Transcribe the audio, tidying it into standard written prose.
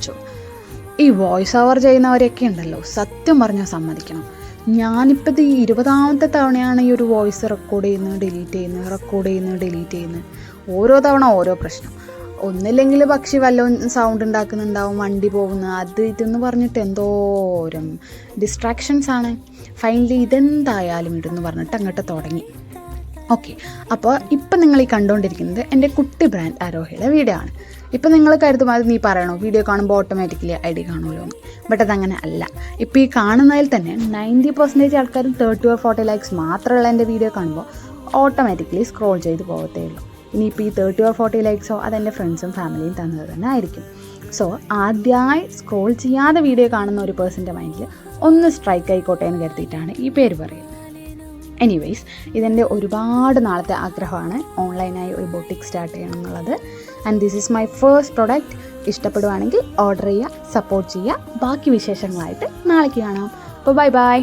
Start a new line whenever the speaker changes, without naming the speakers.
ചോദിച്ചു. ഈ voice over ചെയ്യുന്നവരൊക്കെ ഉണ്ടല്ലോ, സത്യം പറഞ്ഞാൽ സമ്മതിക്കണം. ഞാനിപ്പോൾ ഇത് 20ാമത്തെ തവണയാണ് ഈ ഒരു വോയിസ് റെക്കോർഡ് ചെയ്യുന്നത്, ഡിലീറ്റ് ചെയ്യുന്നത്, റെക്കോർഡ് ചെയ്യുന്നത്, ഡിലീറ്റ് ചെയ്യുന്നത്. ഓരോ തവണ ഓരോ പ്രശ്നം. ഒന്നില്ലെങ്കിൽ പക്ഷി വല്ലതും സൗണ്ട് ഉണ്ടാക്കുന്നുണ്ടാവും, വണ്ടി പോകുന്നു, അത് ഇതെന്ന് പറഞ്ഞിട്ട് എന്തോരം ഡിസ്ട്രാക്ഷൻസ് ആണ്. ഫൈനലി ഇതെന്തായാലും ഇതെന്ന് പറഞ്ഞിട്ട് അങ്ങോട്ട് തുടങ്ങി. ഓക്കെ, അപ്പോൾ ഇപ്പം നിങ്ങൾ ഈ കണ്ടുകൊണ്ടിരിക്കുന്നത് എൻ്റെ കുട്ടി ബ്രാൻഡ് ആരോഹയുടെ വീഡിയോ ആണ്. ഇപ്പം നിങ്ങൾ കരുതും അത് നീ പറയണോ, വീഡിയോ കാണുമ്പോൾ ഓട്ടോമാറ്റിക്കലി ഐ ഡി കാണുമല്ലോ എന്ന്. ബട്ട് അതങ്ങനെ അല്ല. ഇപ്പോൾ ഈ കാണുന്നതിൽ തന്നെ 90% ആൾക്കാരും 30 or 40 likes മാത്രമുള്ള എൻ്റെ വീഡിയോ കാണുമ്പോൾ ഓട്ടോമാറ്റിക്കലി സ്ക്രോൾ ചെയ്ത് പോകത്തേ ഉള്ളൂ. ഇനിയിപ്പോൾ ഈ 30 or 40 likesോ അതെൻ്റെ ഫ്രണ്ട്സും ഫാമിലിയും തന്നത് തന്നെ ആയിരിക്കും. സോ ആദ്യമായി സ്ക്രോൾ ചെയ്യാതെ വീഡിയോ കാണുന്ന ഒരു പേഴ്സൻ്റെ മൈൻഡിൽ ഒന്ന് സ്ട്രൈക്ക് ആയിക്കോട്ടെ എന്ന് കരുതിയിട്ടാണ് ഈ പേര് പറയുന്നത്. എനിവേയ്സ്, ഇതെൻ്റെ ഒരുപാട് നാളത്തെ ആഗ്രഹമാണ് ഓൺലൈനായി ഒരു ബൊട്ടിക് സ്റ്റാർട്ട് ചെയ്യണം എന്നുള്ളത്. And this is my first product. ഇഷ്ടപ്പെടുവാണെങ്കിൽ ഓർഡർ ചെയ്യുക, സപ്പോർട്ട് ചെയ്യുക. ബാക്കി വിശേഷങ്ങളായിട്ട് നാളേക്ക് കാണാം. അപ്പോൾ ബൈ ബൈ.